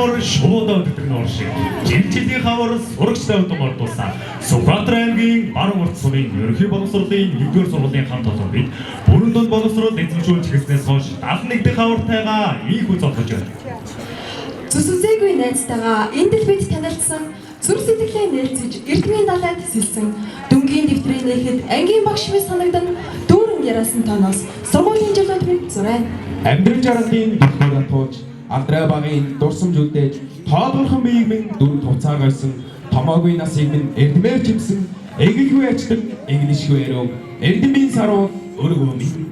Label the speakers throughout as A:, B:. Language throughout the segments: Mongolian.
A: хавар шуудаа өдөртөг нуур шиг жилийн хавар сурагчтай удам ордуулсан Сүхбаатар аймгийн баруун урт сумын ерөнхий боловсролын 1-р сургуулийн хамт олон бид бүрэн дунд боловсрол эзэмшүүлж эхэлснээс хойш 71 дэх хавартайгаа ийхүү зогсож байна.
B: Зүсүзээгүй найзтайгаа энэ дэлбэд танилцсан зүрх сэтгэлээ нээлцэж эрдмийн далайд тисэлсэн дүнгийн дэвтрээ нээхэд ангийн багш мэс санагдан дүүрэн ярасан тоноос сургуулийн жилүүд бид зурбайна.
C: Амьдрал жаргалын дөрвөн тууж Андрей багийн дурсамж үлдээж тоодорхон биеийг минь дүр туцаар гойсон томоогүй насыг минь эрдмээр чимсэн эгэлгүй ачдаг эглишгүй өрөө эрдмийн саруу өргөө минь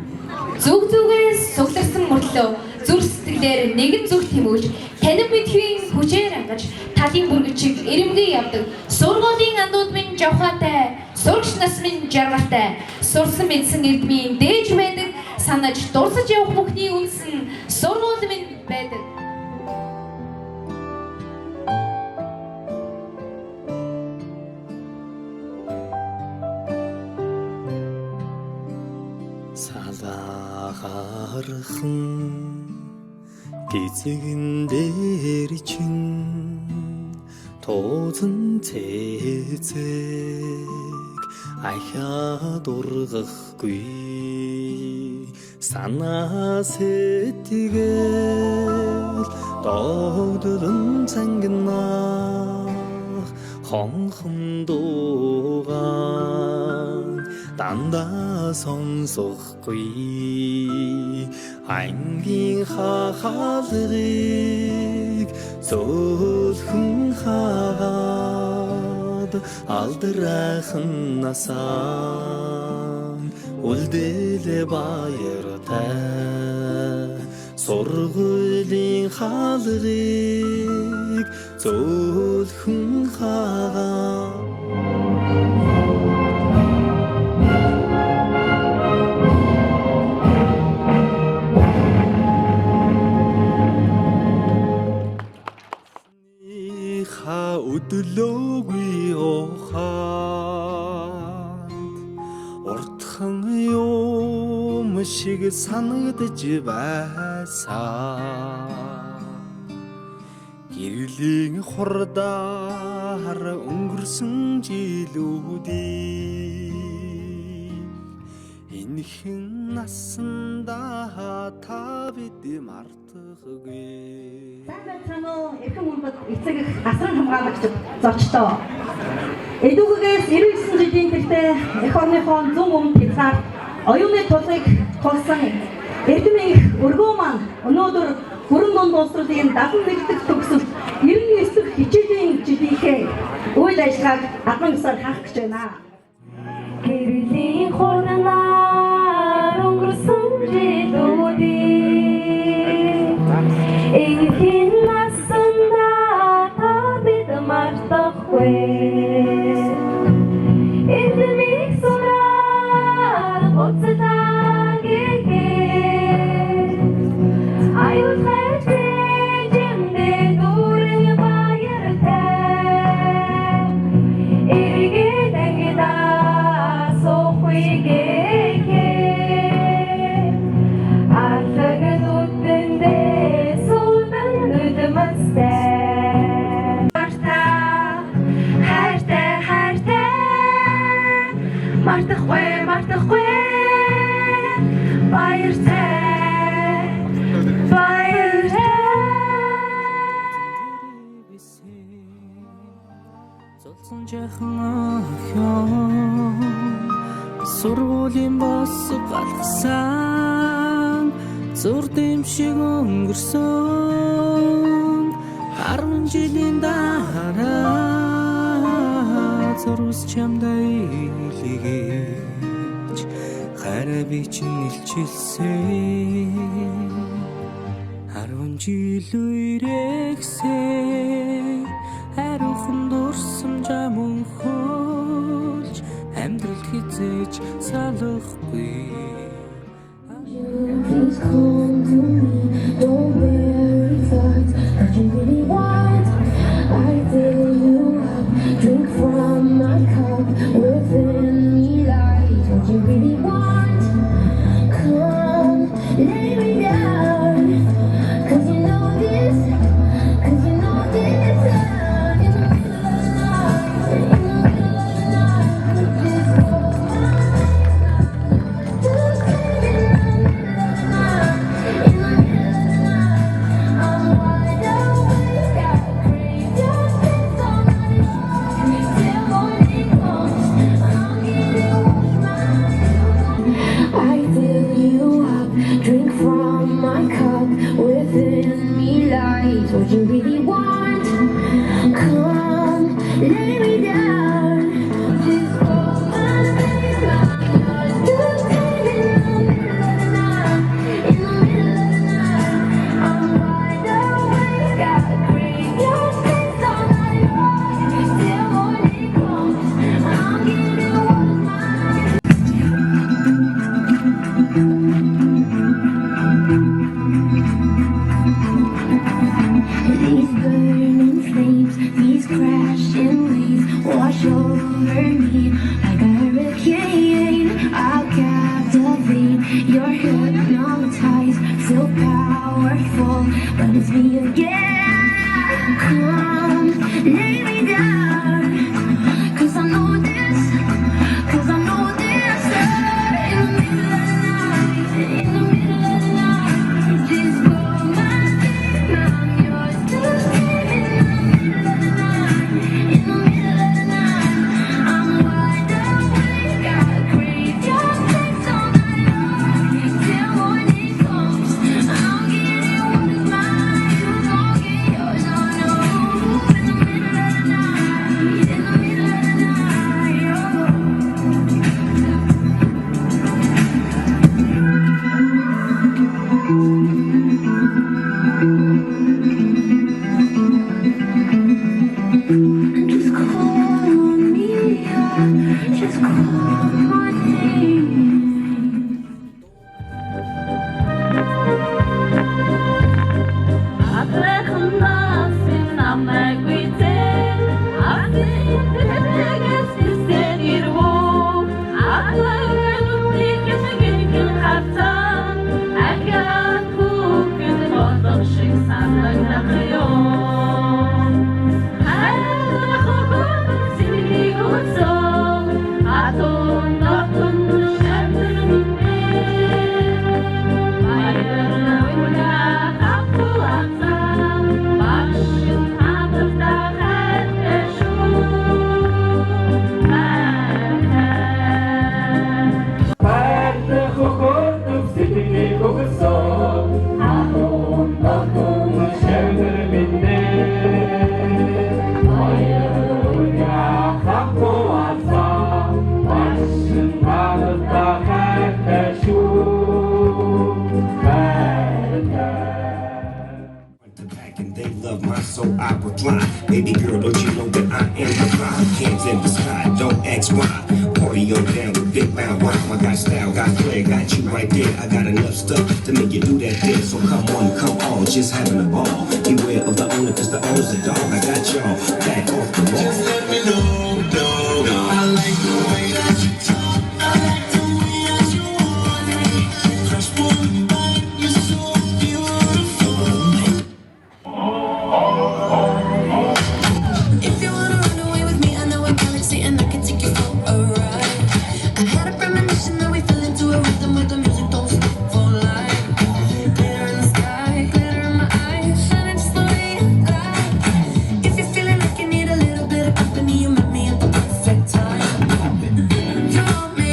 B: Зүг зүгээс сугларсан мөрлөө зүрх сэтгэлээр нэгэн зүг тэмүүлж танин мэдхийн хүчээр ангаж талын бүргэчиг эрэмгий явдаг сургуулийн андууд минь жавхаатай сурагч нас минь жаргалтай сурсан мэдсэн эрдмийн дээж байдаг санаж дурсаж явах бүхний үнсэн сургууль минь байдаг.
D: Салахархан гизэгэн дээр чин тоозон цэцэг ахаад ургахгүй санаа сэтгэл догдолн цангинах хонхон дуугаан дандаа сонсохгүй ангийн хахалрыг зөөлхөн хаад алдрайхан насаа үлдээлээ баяртай сургуулийн хаалрыг зөөлхөн хаад өдөлөөгүй ухаанд уртхан юм шиг санагдж байсан гэрлийн хурдаар өнгөрсөн жилүүдийг энэхэн насандаа та бид мартахгүй
E: Санаа эрхэм мөнбөд эцэг их асран хамгаалагч зочдоо. Эдүгээс 99 жилийн тэртээ эх орныхон зүүн өмнө хязгаар оюуны тулгыг тулсан эрдмийн өргөө маань өнөөдөр бүрэн дунд боловсролын 71 дахь төгсөлт 99 дахь хичээлийн жилийнхээ үйл ажиллагааг албан ёсоор хаах гэж байна. Гэрлийн хурнаар өнгөрсөн жилүүдийг энэхэн насандаа та бид мартахгүй эдмийг сураад буцалтаа гээгээ аюул хайртай жимдээ дүүрэн баяртай эргээ дангидаа сохой гээгээ аллагад үтэндээ сулдан нүдмэстэй мартахгүй баяртай
D: золсон жахан сургуулийн босго галгасан зур дэмшиг өнгөрсөн 10 жилийн дараа зурс чамдаа илгээж хараа би чинь илчилсэн 10 жил үрэгсээ хариухан дурсам жамун хөлж амьдралд хизээж салахгүй
F: Please come to me, don't worry thoughts that you really want. I fill you up, drink from my cup, within me lies what you really want. Come, lay me down, 'cause you know this, 'cause you know lay me down. Just hold my hand, you're standing in the middle of the night. I'm wide awake, got graveyard shift all night long. Till morning comes, I'm getting what is mine. These burning flames, these crashing waves wash over me like a hurricane. I'll captivate, you're hypnotized, so powerful, but it's me again. Come, lay me down, 'cause I know this, 'cause I know this. In the middle of the night, in the middle of the night, just hold my hand, I'm yours to stay. In the middle of the night, in the middle of the night, I'm wide awake, got graveyard shift all night long. Till morning comes, I'm getting what is mine. You gon' get yours, oh no. In the middle of the night, in the middle of the night, oh. Just call me up, just call my name.
G: And they love my soul, I reply. Baby girl, don't you know that I am the fly? Hands in the sky, don't ask why. Party on down with big loud rock. I got style, got flair, got you right there. I got enough stuff to make you do that there. So come on, come on, just having a ball. Beware of the owner, cause the owner's a dog. I got y'all back off the wall.
H: Just let me know, no. I like the way that you talk. I like the way that you want me. Crush one bite, you're so beautiful.
F: If you wanna run away with me, I know a galaxy and I can take you for a ride. I had a premonition that we fell into a rhythm where the music don't stop for life. Glitter in the sky, glitter in my eyes, shining just the way you like. If you're feeling like you need a little bit of company, you met me at the perfect time. You want me,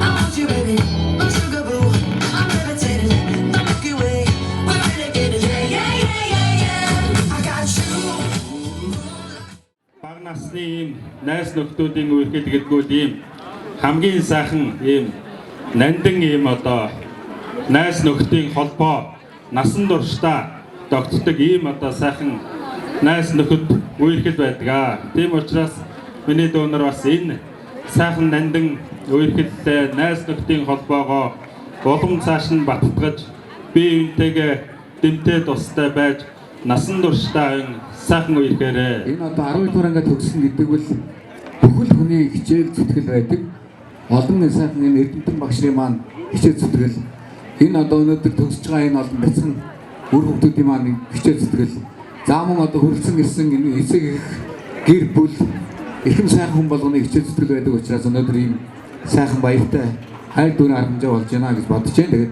F: I want you, baby. My sugar boo, I'm levitating. The Milky Way, we're renegading. Yeah, yeah, yeah, yeah, yeah. I got you.
I: Бага насны ийм найз нөхдүүдийн үерхэд гэдгүүд ийм хамгийн сайхан ийм нандин ийм одоо найз нөхдийн холбоо насан туршдаа тогтдог ийм одоо сайхан найз нөхөд үерхэд байдаг. Тийм учраас миний дүүнер бас энэ сайхан нандин үерхэдтэй найз нөхдийн холбоогоо улам цааш нь баттгаж бие биентэйгээ дэмтэй тустай байж насан туршдаа энэ сайхан үерхээрээ
J: Энэ одоо 12 дугаар ангид төгссөн гэдэг бол бүхэл хүний хичээл зүтгэл байдаг. Олон сайхан энэ Эрдэмтэн багш нарын маань хичээл зүтгэл. Энэ одоо өнөөдөр төгсөж байгаа энэ олон бяцхан үр хөвгүүдийн маань хичээл зүтгэл. За мөн одоо хөрөлцөн ирсэн энэ эцэг их гэр бүл эрхэм сайхан хүн болгоны хичээл зүтгэл байдаг учраас өнөөдөр ийм сайхан баяртай хайр дүүрэн харамжаа болж байна гэж бодож байна. Тэгээд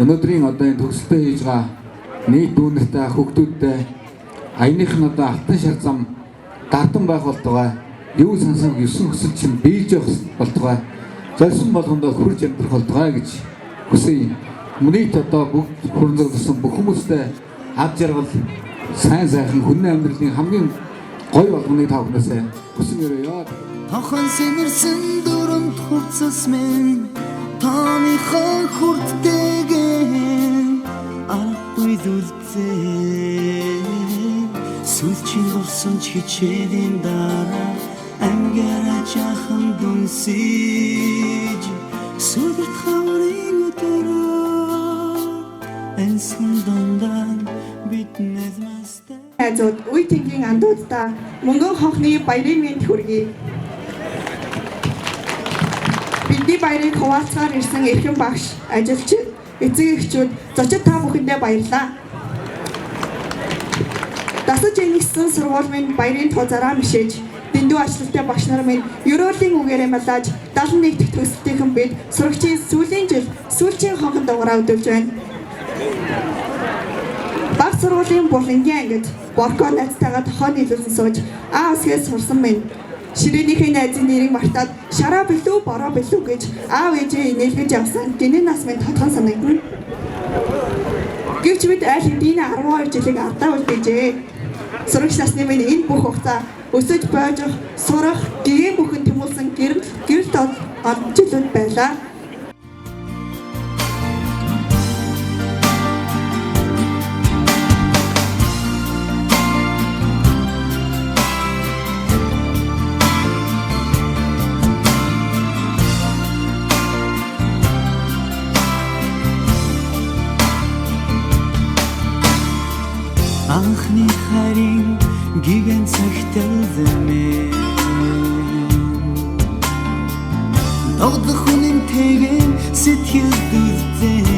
J: өнөөдрийн одоо энэ төгсөлтөө хийж байгаа нийт дүүнертэй хөвгүүдтэй аяных нь одоо алтан шар зам дардан байх болтугай юу сансан 9 хүсэл чинь биелж явах болтугай зорьсон болгондоо хурж амьдрах болтугай гэж хүсэе. Мөнийт одоо бүгд хүрлэгдсэн бүх хүмүүстэй ад жаргал сайн сайхан хүний амьдралын хамгийн гоё болгоныг та бүхнээсээ хүсэн өрөөё.
H: Тохон сэмэрсэн дүрмд хувцас минь тооныхоо хүрдтэйгэн арахгүй зүлцээ сүлчийн дурсан чичээлийн дараа амгаараа жахан дүнсэж сүлт хаврын өдрөө энсэн дондан битнэс мастай
E: Хайзууд үе тэнгийн андуудаа мөнгөн хонхны баярын мэнд хүргэе. Бидний баярыг хуваалцахаар ирсэн эрхэм багш, ажилчид, эцэг эхчүүд зочид та бүхэндээ баярлалаа. Дасаж энэгсэн сургууль минь баярын тузаараа мишээж, дэндүү ачлалтай багш нар минь ерөөлийн үгээр амлааж 71 дэх төсөлтийнхэн бид сурагчийн сүүлийн жил сүүлчийн хонхон дугаараа өдөлж байна. Баг сургуулийн булангийн ангид борко найзтайгаа тохоо нийлүүлсэн сууж аа усгээс сурсан минь. Ширээнийхээ найзын нэрийг мартаад шараа билүү бороо билүү гэж аав ээжээ инээлгэж явсан гинэ нас минь тодхон санагдана. Гэвч бид аль хэдийн 12 жилиг ардаа үлдээжээ. Сурагч насны минь энэ бүх хугацаа өсөж бойжох, сурах, гэгээн бүхэн тэмүүлсэн гэрэлт олон жилүүд байлаа.
H: Анхны харин гигэн цагтэлзэмээ Догдох үнэнтэйгэн сэтгэл дүрзээ